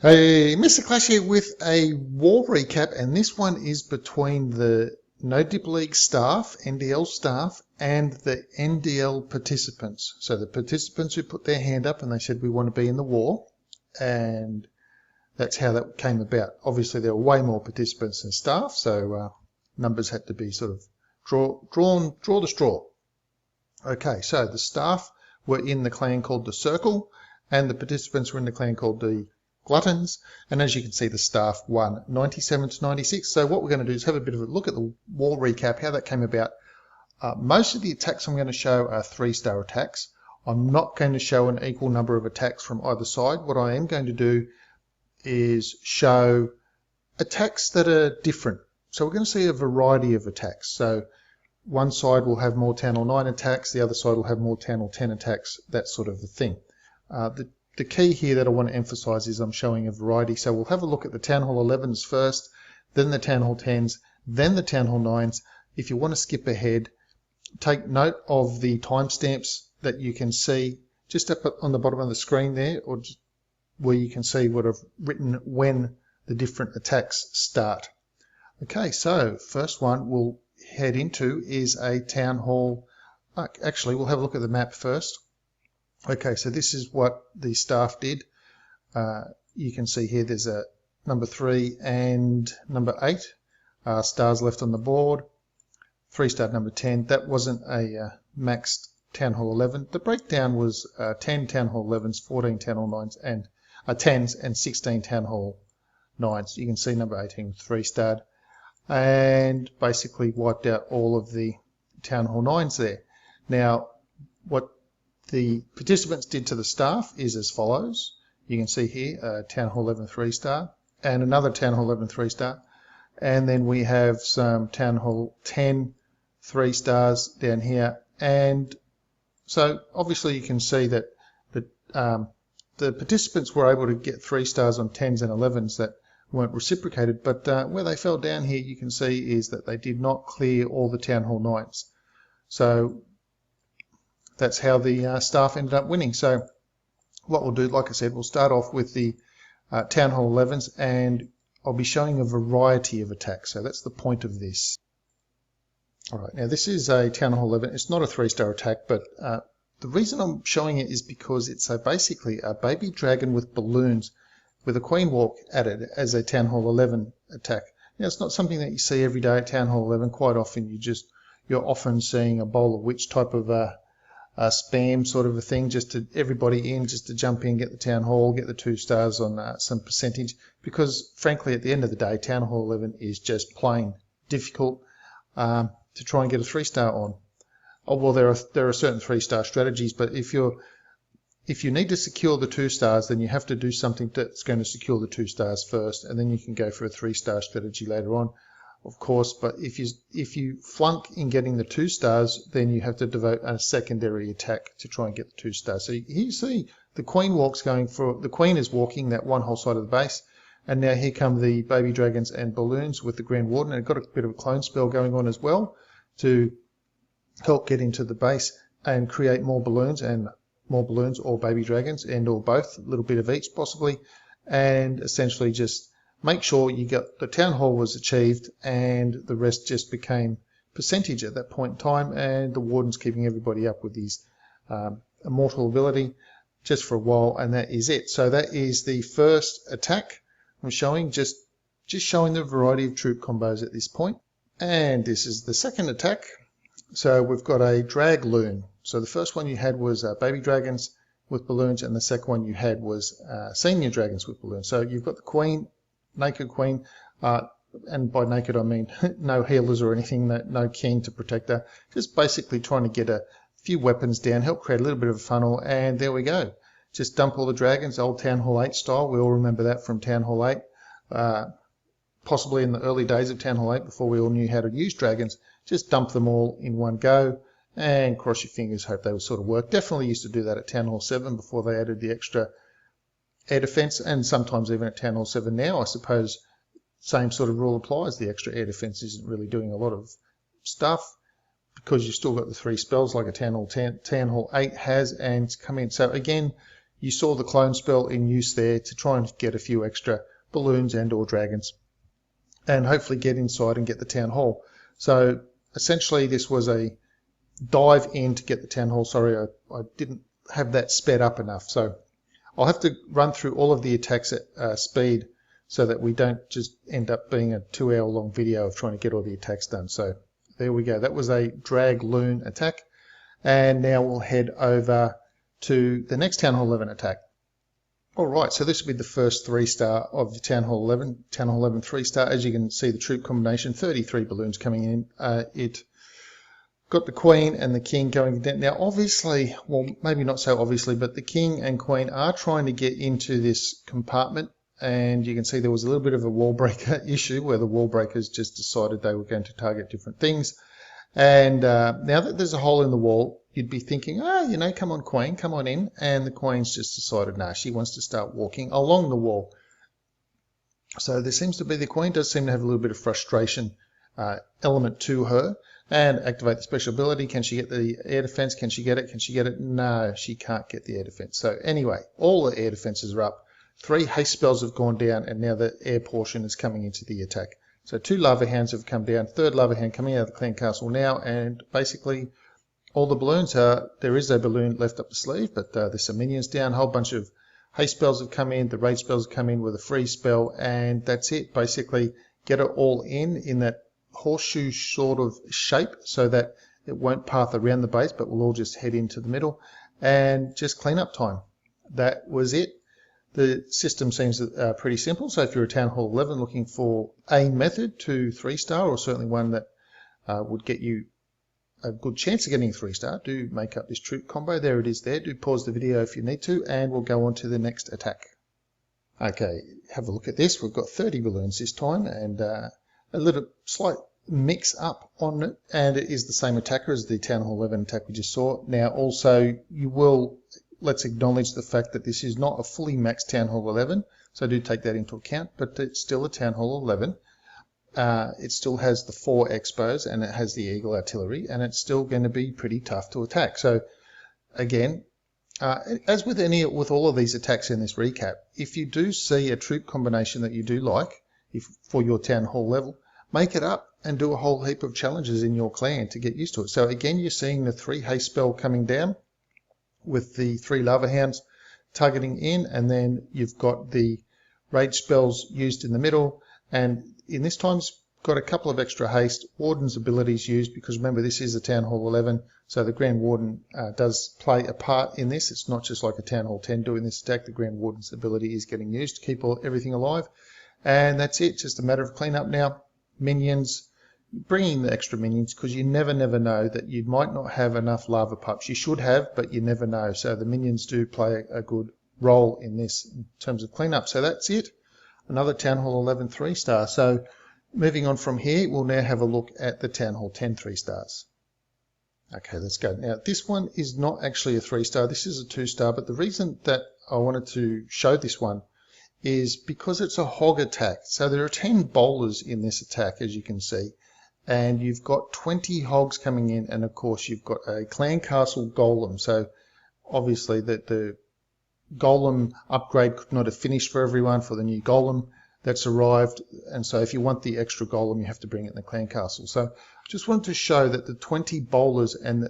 Hey, Mr. Clash here with a war recap, and this one is between the No Dip League staff, NDL staff, and the NDL participants. So the participants who put their hand up and they said we want to be in the war, and that's how that came about. Obviously, there were way more participants than staff, so numbers had to be sort of draw the straw. Okay, so the staff were in the clan called the Circle, and the participants were in the clan called the Gluttons, and as you can see, the staff won 97 to 96. So what we're going to do is have a bit of a look at the war recap, how that came about. Most of the attacks I'm going to show are 3-star attacks. I'm not going to show an equal number of attacks from either side. What I am going to do is show attacks that are different. So we're going to see a variety of attacks. So one side will have more Town Hall 9 attacks, the other side will have more Town Hall 10 attacks, that sort of a thing. The key here that I want to emphasize is I'm showing a variety. So we'll have a look at the Town Hall 11s first, then the Town Hall 10s, then the Town Hall 9s. If you want to skip ahead, take note of the timestamps that you can see just up on the bottom of the screen there, or just where you can see what I've written when the different attacks start. Okay, so first one we'll head into is a Town Hall. Actually, we'll have a look at the map first. Okay, so this is what the staff did. You can see here there's a number 3 and number 8 stars left on the board. 3-star number 10. That wasn't a maxed Town Hall 11. The breakdown was 10 Town Hall 11s, 14 Town Hall 9s, and 10s, and 16 Town Hall 9s. You can see number 18 3-starred, and basically wiped out all of the Town Hall 9s there. Now, what the participants did to the staff is as follows. You can see here Town Hall 11 3-star and another Town Hall 11 3-star, and then we have some Town Hall 10 3-stars down here. And so obviously you can see that the participants were able to get 3-stars on 10s and 11s that weren't reciprocated, but where they fell down here you can see is that they did not clear all the Town Hall 9s. So that's how the staff ended up winning. So what we'll do, like I said, we'll start off with the Town Hall 11s, and I'll be showing a variety of attacks. So that's the point of this. All right, now this is a Town Hall 11. It's not a 3-star attack, but the reason I'm showing it is because it's basically a baby dragon with balloons with a queen walk added as a Town Hall 11 attack. Now, it's not something that you see every day at Town Hall 11. Quite often you're often seeing a bowl of witch type of spam sort of a thing, just to everybody in, just to jump in, get the Town Hall, get the 2 stars on some percentage, because frankly at the end of the day Town Hall 11 is just plain difficult to try and get a 3-star on. Oh, well, there are certain 3-star strategies, but if you need to secure the 2 stars, then you have to do something that's going to secure the 2 stars first, and then you can go for a 3-star strategy later on, of course. But if you flunk in getting the 2 stars, then you have to devote a secondary attack to try and get the 2 stars. So here you see the queen the queen is walking that one whole side of the base, and now here come the baby dragons and balloons with the Grand Warden, and it got a bit of a clone spell going on as well to help get into the base and create more balloons or baby dragons, and or both, a little bit of each possibly, and essentially just make sure you got the Town Hall was achieved, and the rest just became percentage at that point in time, and the Warden's keeping everybody up with his immortal ability just for a while, and that is it. So that is the first attack I'm showing, just showing the variety of troop combos at this point. And this is the second attack. So we've got a Drag-loon. So the first one you had was baby dragons with balloons, and the second one you had was senior dragons with balloons. So you've got the queen, naked queen, and by naked I mean no healers or anything, no king to protect her, just basically trying to get a few weapons down, help create a little bit of a funnel, and there we go. Just dump all the dragons, old Town Hall 8 style. We all remember that from Town Hall 8, possibly in the early days of Town Hall 8 before we all knew how to use dragons. Just dump them all in one go and cross your fingers, hope they would sort of work. Definitely used to do that at Town Hall 7 before they added the extra air defense, and sometimes even at Town Hall 7 now, I suppose same sort of rule applies. The extra air defense isn't really doing a lot of stuff because you've still got the 3 spells like a Town Hall 8 has and come in. So again, you saw the clone spell in use there to try and get a few extra balloons and or dragons, and hopefully get inside and get the town hall. So essentially this was a dive in to get the town hall. Sorry, I didn't have that sped up enough. So I'll have to run through all of the attacks at speed so that we don't just end up being a 2-hour long video of trying to get all the attacks done. So there we go. That was a Drag-loon attack. And now we'll head over to the next Town Hall 11 attack. Alright, so this will be the first 3-star of the Town Hall 11. Town Hall 11 3-star. As you can see, the troop combination, 33 balloons coming in. It got the Queen and the King going down. Now obviously, well maybe not so obviously, but the King and Queen are trying to get into this compartment, and you can see there was a little bit of a wall breaker issue where the wall breakers just decided they were going to target different things. And now that there's a hole in the wall, you'd be thinking, oh, you know, come on Queen, come on in. And the Queen's just decided, nah, she wants to start walking along the wall. So there seems to be, the Queen does seem to have a little bit of frustration element to her. And activate the special ability. Can she get the air defense? Can she get it? Can she get it? No, she can't get the air defense. So anyway, all the air defenses are up. 3 haste spells have gone down, and now the air portion is coming into the attack. So 2 lava hounds have come down. 3rd lava hound coming out of the clan castle now, and basically all the balloons are, there is a balloon left up the sleeve, but there's some minions down. A whole bunch of haste spells have come in. The rage spells have come in with a free spell, and that's it. Basically get it all in that horseshoe sort of shape so that it won't path around the base, but we'll all just head into the middle and just clean up time. That was it. The system seems pretty simple. So if you're a Town Hall 11 looking for a method to 3-star, or certainly one that would get you a good chance of getting 3-star, do make up this troop combo. There it is there. Do pause the video if you need to, and we'll go on to the next attack. Okay, have a look at this. We've got 30 balloons this time, and a little slight mix up on it, and it is the same attacker as the Town Hall 11 attack we just saw. Now also, you will, let's acknowledge the fact that this is not a fully maxed Town Hall 11, so do take that into account, but it's still a Town Hall 11. It still has the 4 expos, and it has the Eagle artillery, and it's still going to be pretty tough to attack. So again, as with all of these attacks in this recap, if you do see a troop combination that you do like, for your Town Hall level, make it up and do a whole heap of challenges in your clan to get used to it. So again, you're seeing the 3 haste spell coming down with the 3 lava hounds targeting in, and then you've got the rage spells used in the middle, and in this time's got a couple of extra haste. Warden's abilities used, because remember this is a Town Hall 11, so the Grand Warden does play a part in this. It's not just like a Town Hall 10 doing this attack. The Grand Warden's ability is getting used to keep everything alive, and that's it. Just a matter of cleanup now. Minions, bringing the extra minions, because you never know that you might not have enough lava pups. You should have, but you never know. So the minions do play a good role in this in terms of cleanup. So that's it. Another Town Hall 11 3-star. So moving on from here, we'll now have a look at the Town Hall 10 3-stars. Okay, let's go. Now this one is not actually a 3-star. This is a 2-star, but the reason that I wanted to show this one is because it's a hog attack. So there are 10 bowlers in this attack, as you can see, and you've got 20 hogs coming in, and of course you've got a clan castle golem. So obviously the golem upgrade could not have finished for everyone for the new golem that's arrived, and so if you want the extra golem, you have to bring it in the clan castle. So just wanted to show that the 20 bowlers and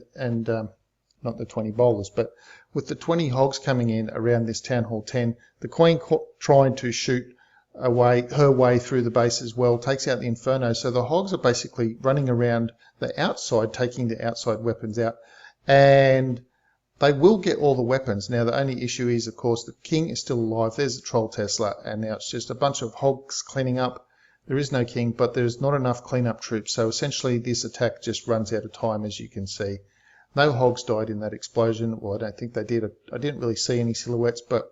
not the 20 bowlers, but with the 20 hogs coming in around this Town Hall 10, the Queen trying to shoot her way through the base as well, takes out the Inferno. So the hogs are basically running around the outside, taking the outside weapons out, and they will get all the weapons. Now the only issue is, of course, the King is still alive. There's a Troll Tesla, and now it's just a bunch of hogs cleaning up. There is no King, but there's not enough cleanup troops. So essentially this attack just runs out of time, as you can see. No hogs died in that explosion. Well, I don't think they did. I didn't really see any silhouettes, but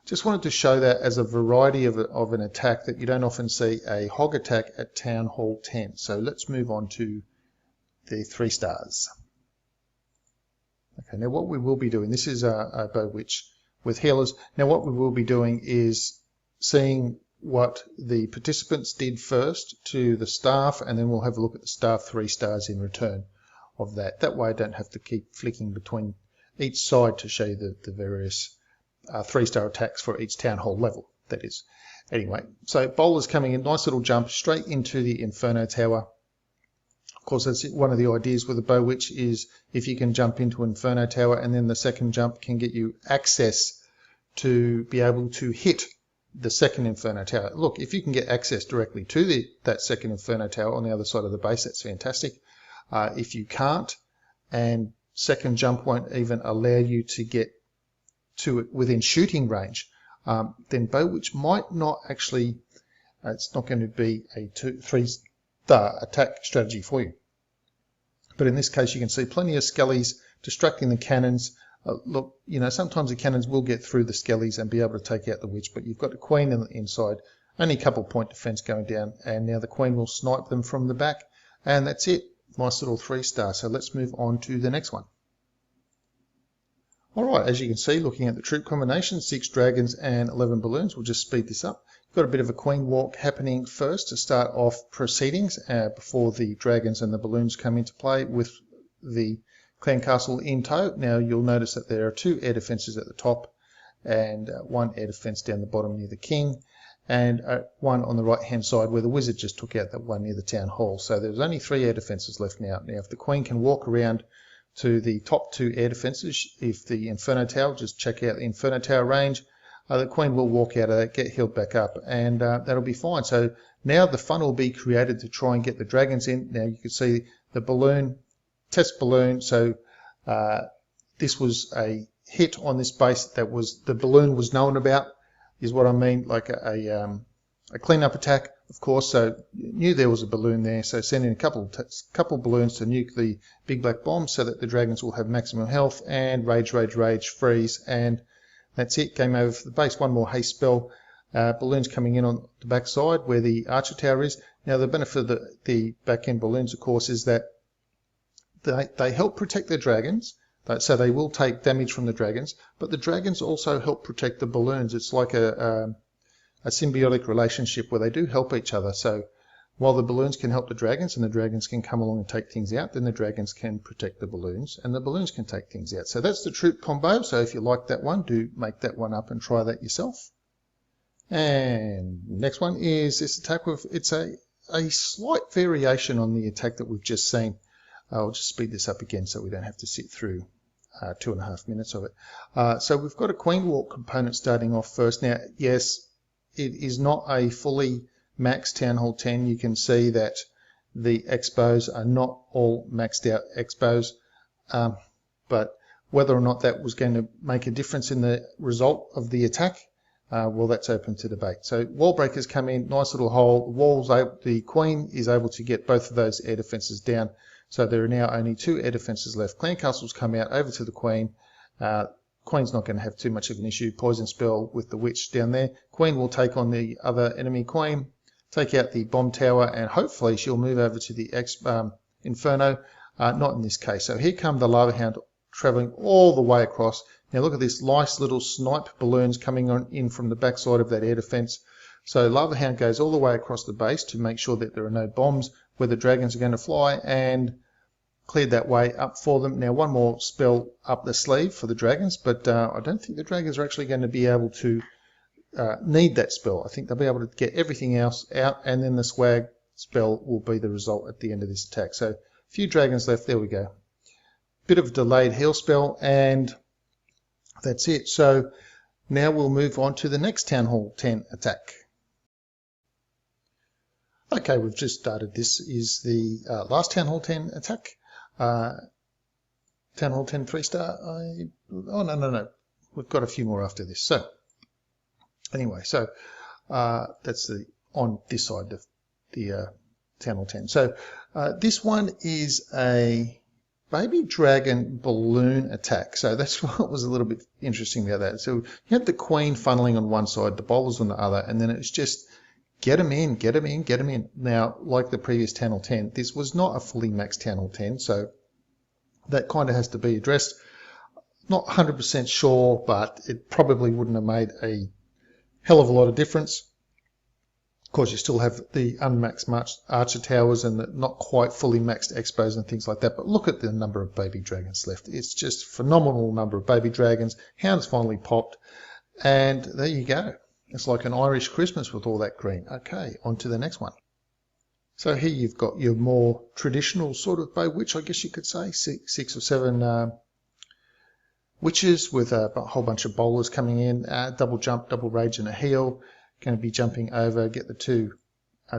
just wanted to show that as a variety of an attack that you don't often see a hog attack at Town Hall 10. So let's move on to the 3-stars. Okay, now what we will be doing, this is a Bow Witch with healers. Now what we will be doing is seeing what the participants did first to the staff, and then we'll have a look at the staff 3-stars in return of that. That way I don't have to keep flicking between each side to show you the various 3-star attacks for each town hall level, that is. Anyway, so bowlers coming in, nice little jump straight into the Inferno Tower. Of course, that's one of the ideas with the Bow Witch is if you can jump into Inferno Tower and then the second jump can get you access to be able to hit the second Inferno Tower. Look, if you can get access directly to that second Inferno Tower on the other side of the base, that's fantastic. If you can't, and second jump won't even allow you to get to it within shooting range, then Bow Witch might not actually, it's not going to be a 3-star attack strategy for you. But in this case, you can see plenty of skellies distracting the cannons. Look, you know, sometimes the cannons will get through the skellies and be able to take out the witch, but you've got the queen in the inside, only a couple point defense going down, and now the queen will snipe them from the back, and that's it. Nice little 3-star. So let's move on to the next one. Alright, as you can see, looking at the troop combination, 6 dragons and 11 balloons. We'll just speed this up. Got a bit of a queen walk happening first to start off proceedings before the dragons and the balloons come into play with the clan castle in tow. Now you'll notice that there are 2 air defences at the top and 1 air defence down the bottom near the king, and 1 on the right hand side where the wizard just took out that one near the town hall. So there's only 3 air defences left now. Now if the queen can walk around to the top 2 air defences, if the Inferno Tower, just check out the Inferno Tower range, the queen will walk out of that, get healed back up, and that'll be fine. So now the fun will be created to try and get the dragons in. Now you can see the balloon, test balloon, so this was a hit on this base that was, the balloon was known about, is what I mean, like a cleanup attack, of course, so knew there was a balloon there, so send in a couple balloons to nuke the big black bomb so that the dragons will have maximum health, and rage, freeze, and that's it, game over for the base. One more haste spell, balloons coming in on the back side where the archer tower is. Now the benefit of the back end balloons, of course, is that they help protect the dragons, so they will take damage from the dragons, but the dragons also help protect the balloons. It's like a symbiotic relationship where they do help each other. So while the balloons can help the dragons and the dragons can come along and take things out, then the dragons can protect the balloons and the balloons can take things out. So that's the troop combo. So if you like that one, do make that one up and try that yourself. And next one is this attack with, it's a slight variation on the attack that we've just seen. I'll just speed this up again so we don't have to sit through 2.5 minutes of it. So we've got a queen walk component starting off first. Now, yes, it is not a fully maxed Town Hall 10. You can see that the expos are not all maxed out expos, but whether or not that was going to make a difference in the result of the attack, well, that's open to debate. So wall breakers come in, nice little hole. The queen is able to get both of those air defences down. So there are now only 2 air defences left. Clan castles come out over to the queen. Queen's not going to have too much of an issue. Poison spell with the witch down there. Queen will take on the other enemy queen, take out the bomb tower, and hopefully she'll move over to the Inferno. Not in this case. So here come the Lava Hound travelling all the way across. Now look at this nice little snipe balloons coming in from the backside of that air defence. So Lava Hound goes all the way across the base to make sure that there are no bombs where the dragons are going to fly, and cleared that way up for them. Now one more spell up the sleeve for the dragons, but I don't think the dragons are actually going to be able to need that spell. I think they'll be able to get everything else out, and then the swag spell will be the result at the end of this attack. So a few dragons left, there we go. Bit of a delayed heal spell, and that's it. So now we'll move on to the next Town Hall 10 attack. Okay, we've just started. This is the last Town Hall 10 attack. Town Hall 10 3-star. Oh, no. We've got a few more after this. So, anyway, so that's on this side of the Town Hall 10. So, this one is a baby dragon balloon attack. So that's what was a little bit interesting about that. So you had the queen funneling on one side, the bowlers on the other, and then it's just get them in, get them in, get them in. Now, like the previous Town Hall 10, this was not a fully maxed Town Hall 10, so that kind of has to be addressed. Not 100% sure, but it probably wouldn't have made a hell of a lot of difference. Of course, you still have the unmaxed archer towers and the not quite fully maxed expos and things like that, but look at the number of baby dragons left. It's just a phenomenal number of baby dragons. Hounds finally popped. And there you go. It's like an Irish Christmas with all that green. Okay, on to the next one. So here you've got your more traditional sort of bow witch, I guess you could say, six or seven witches with a whole bunch of bowlers coming in, double jump, double rage and a heal. Going to be jumping over, get the two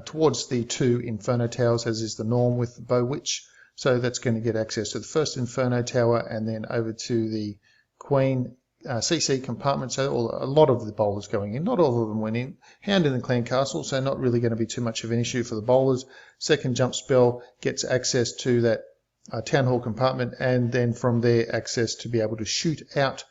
towards the two Inferno Towers, as is the norm with the bow witch. So that's going to get access to the first Inferno Tower and then over to the Queen CC compartment. So a lot of the bowlers going in, not all of them went in. Hound in the Clan Castle, so not really going to be too much of an issue for the bowlers. Second jump spell gets access to that Town Hall compartment, and then from there access to be able to shoot out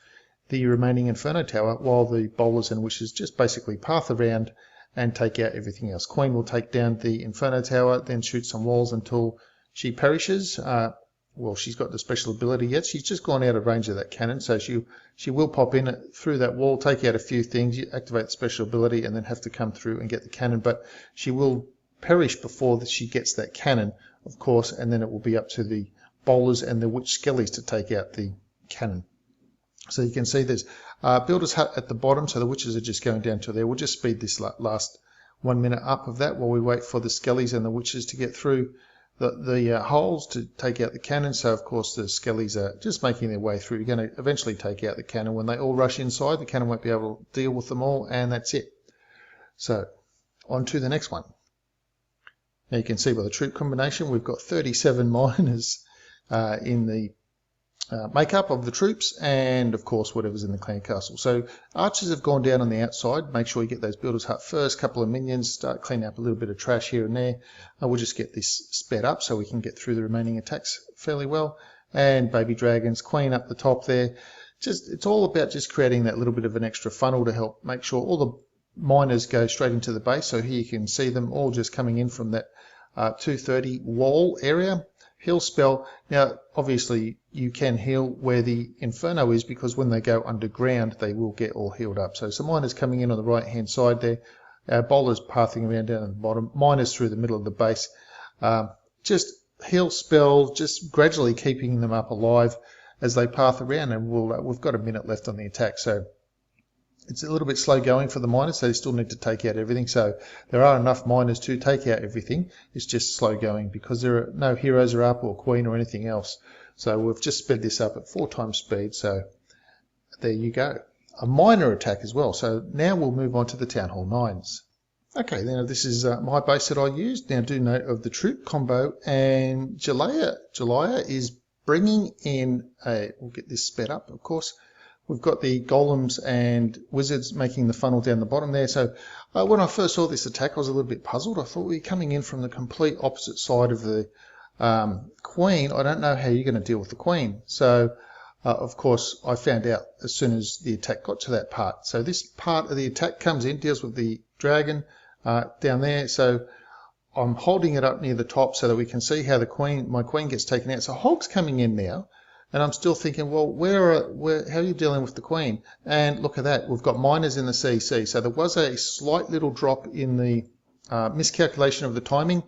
the remaining Inferno Tower, while the bowlers and witches just basically path around and take out everything else. Queen will take down the Inferno Tower, then shoot some walls until she perishes. Well, she's got the special ability yet. She's just gone out of range of that cannon, so she will pop in through that wall, take out a few things, you activate the special ability, and then have to come through and get the cannon. But she will perish before she gets that cannon, of course, and then it will be up to the bowlers and the witch skellies to take out the cannon. So you can see there's Builder's Hut at the bottom, so the witches are just going down to there. We'll just speed this last 1 minute up of that while we wait for the skellies and the witches to get through the holes to take out the cannon. So of course the skellies are just making their way through. You're going to eventually take out the cannon. When they all rush inside, the cannon won't be able to deal with them all, and that's it. So on to the next one. Now you can see by the troop combination we've got 37 miners in the makeup of the troops, and of course whatever's in the clan castle. So archers have gone down on the outside. Make sure you get those Builder's Hut first. Couple of minions, start cleaning up a little bit of trash here and there. We'll just get this sped up so we can get through the remaining attacks fairly well. And baby dragons, queen up the top there. It's all about just creating that little bit of an extra funnel to help make sure all the miners go straight into the base. So here you can see them all just coming in from that 230 wall area. Heal spell. Now, obviously, you can heal where the Inferno is, because when they go underground, they will get all healed up. So some miners coming in on the right-hand side there. Bowlers pathing around down at the bottom. Miners through the middle of the base. Just heal spell, just gradually keeping them up alive as they path around. And we've got a minute left on the attack. So it's a little bit slow going for the miners. They still need to take out everything. So there are enough miners to take out everything. It's just slow going because there are no heroes are up or queen or anything else. So we've just sped this up at 4 times speed. So there you go. A miner attack as well. So now we'll move on to the Town Hall 9s. Okay, now this is my base that I used. Now do note of the troop combo, and Jalaya is bringing in we'll get this sped up, of course. We've got the golems and wizards making the funnel down the bottom there. So when I first saw this attack, I was a little bit puzzled. I thought we were coming in from the complete opposite side of the queen. I don't know how you're going to deal with the queen. So of course, I found out as soon as the attack got to that part. So this part of the attack comes in, deals with the dragon down there. So I'm holding it up near the top so that we can see how my queen gets taken out. So Hog's coming in now. And I'm still thinking, well, how are you dealing with the queen? And look at that, we've got miners in the CC. So there was a slight little drop in the miscalculation of the timing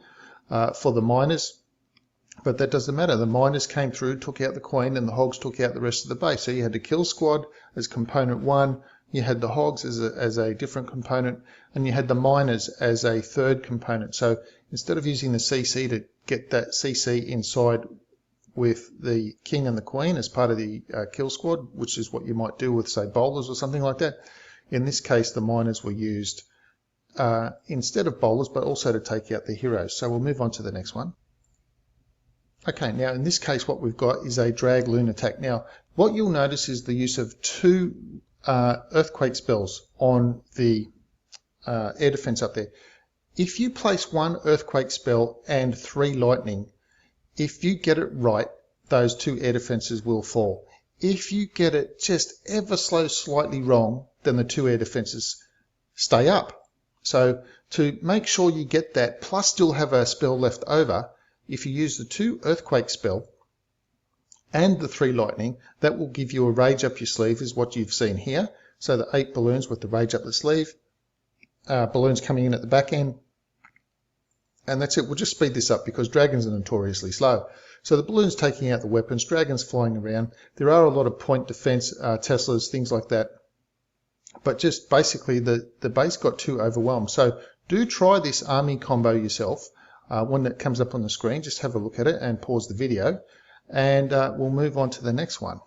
for the miners, but that doesn't matter. The miners came through, took out the queen, and the hogs took out the rest of the base. So you had the kill squad as component 1, you had the hogs as a different component, and you had the miners as a third component. So instead of using the CC to get that CC inside with the king and the queen as part of the kill squad, which is what you might do with, say, bowlers or something like that. In this case, the miners were used instead of bowlers, but also to take out the heroes. So we'll move on to the next one. Okay, now in this case, what we've got is a Drag-loon attack. Now, what you'll notice is the use of 2 earthquake spells on the air defense up there. If you place 1 earthquake spell and 3 lightning, if you get it right, those 2 air defenses will fall. If you get it just ever so slightly wrong, then the 2 air defenses stay up. So to make sure you get that, plus still have a spell left over, if you use the 2 earthquake spell and the 3 lightning, that will give you a rage up your sleeve, is what you've seen here. So the 8 balloons with the rage up the sleeve, balloons coming in at the back end. And that's it. We'll just speed this up because dragons are notoriously slow. So the balloons taking out the weapons, dragons flying around. There are a lot of point defense, Teslas, things like that. but just basically the base got too overwhelmed. So do try this army combo yourself. When that comes up on the screen, just have a look at it and pause the video, and we'll move on to the next one.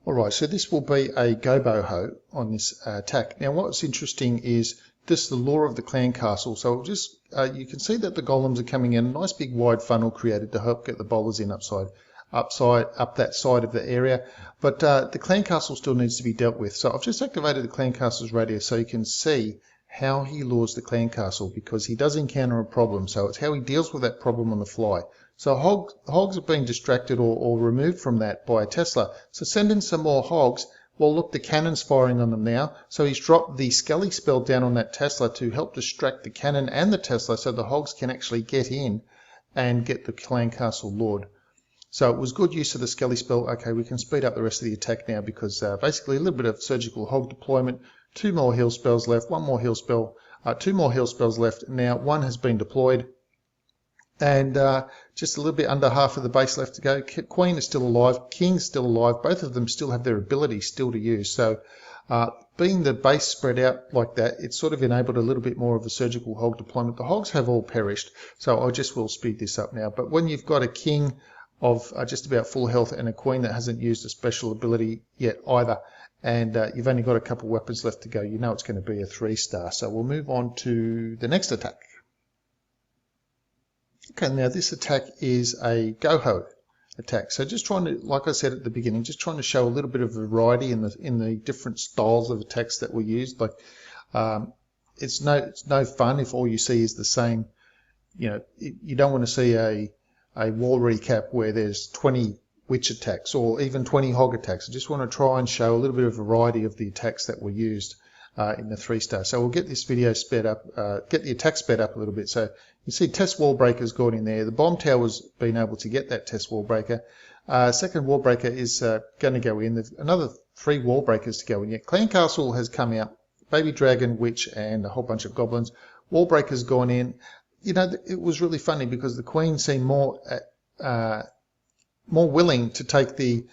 Alright, so this will be a Goho on this attack. Now what's interesting is this, the lore of the clan castle. So just you can see that the golems are coming in, a nice big wide funnel created to help get the bowlers in up that side of the area. But the clan castle still needs to be dealt with. So I've just activated the clan castle's radio so you can see how he lures the clan castle, because he does encounter a problem. So it's how he deals with that problem on the fly. So hogs are being distracted or removed from that by a Tesla. So send in some more hogs. Well, look, the cannon's firing on them now. So he's dropped the Skelly spell down on that Tesla to help distract the cannon and the Tesla so the hogs can actually get in and get the clan castle lured. So it was good use of the Skelly spell. Okay, we can speed up the rest of the attack now, because basically a little bit of surgical hog deployment, 2 more heal spells left, 1 more heal spell, 2 more heal spells left. Now 1 has been deployed. And just a little bit under half of the base left to go. Queen is still alive, King's still alive. Both of them still have their ability still to use. So being the base spread out like that, it's sort of enabled a little bit more of a surgical hog deployment. The hogs have all perished, so I just will speed this up now. But when you've got a king of just about full health and a queen that hasn't used a special ability yet either, and you've only got a couple weapons left to go, you know it's going to be a 3-star. So we'll move on to the next attack. Okay, now this attack is a Goho attack. So just trying to, like I said at the beginning, just trying to show a little bit of variety in the different styles of attacks that were used. Like it's no fun if all you see is the same. You know, you don't want to see a wall recap where there's 20 witch attacks or even 20 hog attacks. I just want to try and show a little bit of variety of the attacks that were used in the 3-star. So we'll get this video sped up, get the attack sped up a little bit. So you see test wall breaker's gone in there. The bomb tower's been able to get that test wall breaker. Second wall breaker is going to go in. There's another 3 wall breakers to go in yet. Clan castle has come out. Baby dragon, witch, and a whole bunch of goblins. Wall breaker's gone in. You know, it was really funny because the queen seemed more willing to take the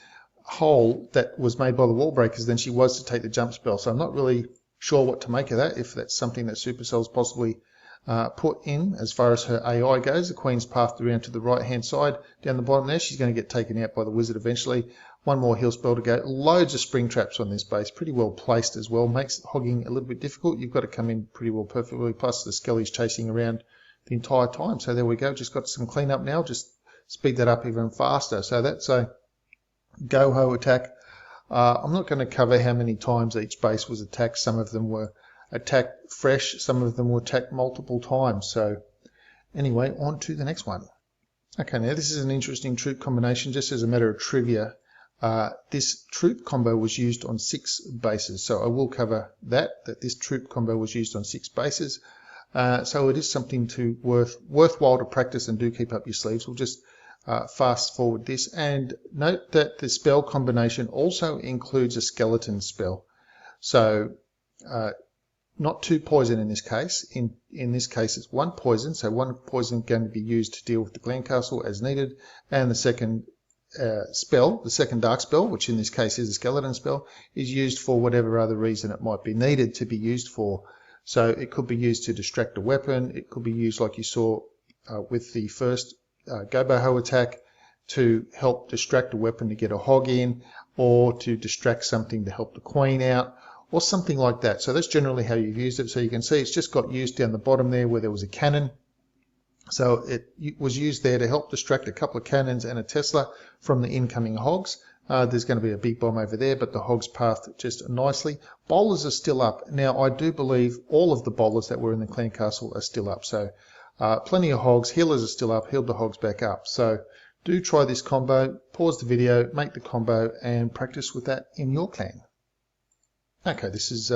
hole that was made by the wall breakers than she was to take the jump spell. So I'm not really sure what to make of that, if that's something that Supercell's possibly put in as far as her AI goes. The queen's pathed around to the right hand side down the bottom there. She's going to get taken out by the wizard eventually. 1 more heal spell to go. Loads of spring traps on this base, pretty well placed as well. Makes hogging a little bit difficult. You've got to come in pretty well perfectly, plus the Skelly's chasing around the entire time. So there we go, just got some cleanup now, just speed that up even faster. So that's a Goho attack. I'm not going to cover how many times each base was attacked. Some of them were attacked fresh, some of them were attacked multiple times. So anyway, on to the next one. Okay, now this is an interesting troop combination. Just as a matter of trivia, this troop combo was used on 6 bases. So I will cover that this troop combo was used on 6 bases. So it is something worthwhile to practice, and do keep up your sleeves. We'll just fast forward this, and note that the spell combination also includes a skeleton spell. So not 2 poison in this case. In this case it's 1 poison, so 1 poison going to be used to deal with the clan castle as needed, and the second spell, the second dark spell, which in this case is a skeleton spell, is used for whatever other reason it might be needed to be used for. So it could be used to distract a weapon. It could be used, like you saw with the first Goho attack, to help distract a weapon to get a hog in, or to distract something to help the queen out, or something like that. So that's generally how you've used it. So you can see it's just got used down the bottom there where there was a cannon. So it was used there to help distract a couple of cannons and a Tesla from the incoming hogs. There's going to be a big bomb over there, but the hogs pathed just nicely. Bowlers are still up. Now, I do believe all of the bowlers that were in the clan castle are still up. So plenty of hogs. Healers are still up. Healed the hogs back up. So do try this combo. Pause the video, make the combo, and practice with that in your clan. Okay, this is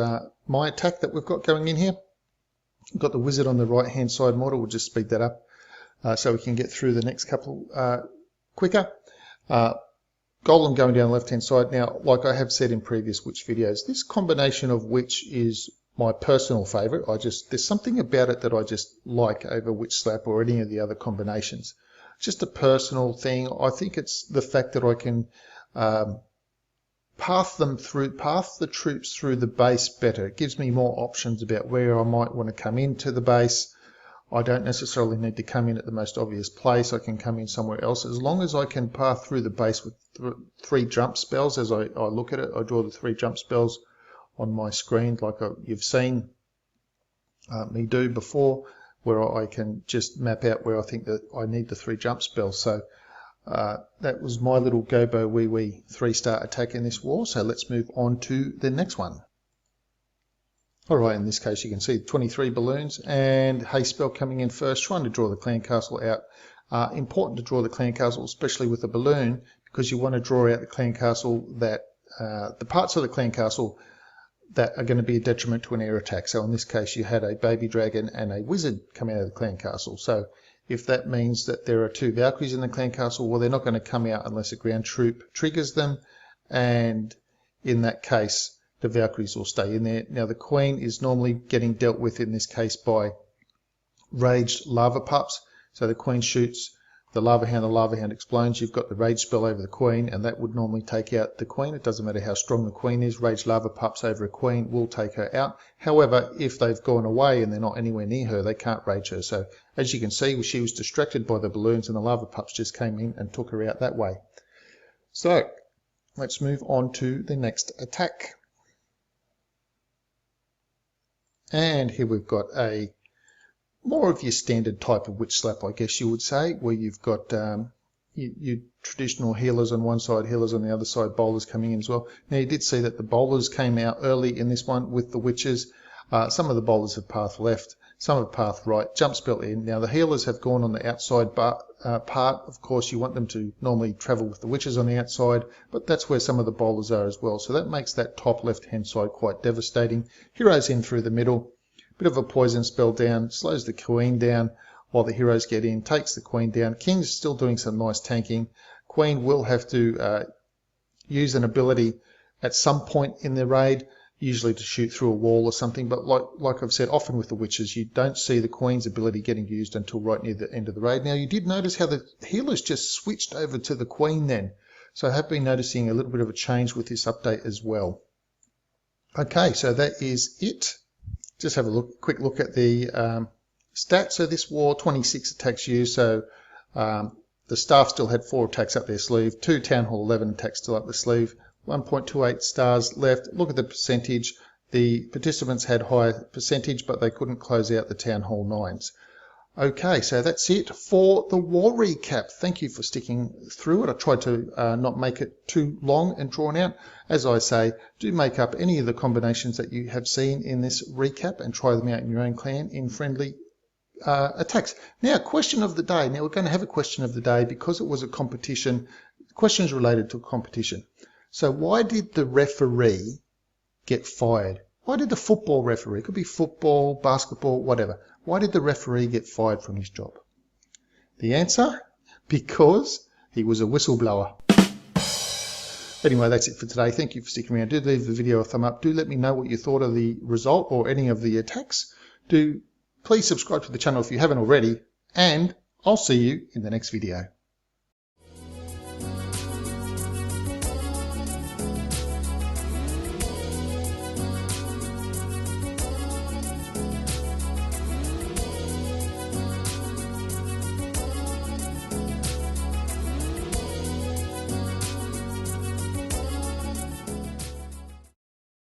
my attack that we've got going in here. We've got the wizard on the right-hand side model. We'll just speed that up so we can get through the next couple quicker. Golem going down the left-hand side. Now, like I have said in previous witch videos, this combination of witch is my personal favourite. There's something about it that I just like over witch slap or any of the other combinations. It's just a personal thing. I think it's the fact that I can path the troops through the base better. It gives me more options about where I might want to come into the base. I don't necessarily need to come in at the most obvious place. I can come in somewhere else. As long as I can path through the base with 3 jump spells, as I look at it, I draw the 3 jump spells on my screen like you've seen me do before, where I can just map out where I think that I need the 3 jump spells. So that was my little Goho wee 3-star attack in this war. So let's move on to the next one. Alright, in this case you can see 23 balloons and haste spell coming in first, trying to draw the clan castle out. Important to draw the clan castle, especially with a balloon, because you want to draw out the clan castle that, the parts of the clan castle that are going to be a detriment to an air attack. So in this case you had a baby dragon and a wizard come out of the clan castle. So if that means that there are 2 Valkyries in the clan castle, well, they're not going to come out unless a ground troop triggers them, and in that case the Valkyries will stay in there. Now the Queen is normally getting dealt with in this case by raged lava pups. So the Queen shoots the lava hound explodes. You've got the rage spell over the Queen, and that would normally take out the Queen. It doesn't matter how strong the Queen is. Raged lava pups over a Queen will take her out. However, if they've gone away and they're not anywhere near her, they can't rage her. So as you can see, she was distracted by the balloons and the lava pups just came in and took her out that way. So let's move on to the next attack. And here we've got a more of your standard type of witch slap, I guess you would say, where you've got your traditional healers on one side, healers on the other side, bowlers coming in as well. Now you did see that the bowlers came out early in this one with the witches. Some of the bowlers have path left, some have path right, jump spell in. Now the healers have gone on the outside part. Of course you want them to normally travel with the witches on the outside, but that's where some of the bowlers are as well. So that makes that top left hand side quite devastating. Heroes in through the middle. Bit of a poison spell down, slows the Queen down while the heroes get in, takes the Queen down. King's still doing some nice tanking. Queen will have to use an ability at some point in the raid, usually to shoot through a wall or something, but like I've said, often with the witches, you don't see the Queen's ability getting used until right near the end of the raid. Now you did notice how the healers just switched over to the Queen then, so I have been noticing a little bit of a change with this update as well. Okay, so that is it. Just have a quick look at the stats. So this war, 26 attacks used. So the staff still had 4 attacks up their sleeve, 2 Town Hall 11 attacks still up their sleeve, 1.28 stars left. Look at the percentage. The participants had higher percentage, but they couldn't close out the Town Hall 9s. Okay, so that's it for the war recap. Thank you for sticking through it. I tried to not make it too long and drawn out. As I say, do make up any of the combinations that you have seen in this recap and try them out in your own clan in friendly attacks. Now, question of the day. Now, we're going to have a question of the day because it was a competition. Questions related to a competition. So why did the referee get fired? Why did the football referee, it could be football, basketball, whatever, why did the referee get fired from his job? The answer? Because he was a whistleblower. Anyway, that's it for today. Thank you for sticking around. Do leave the video a thumb up. Do let me know what you thought of the result or any of the attacks. Do please subscribe to the channel if you haven't already, and I'll see you in the next video.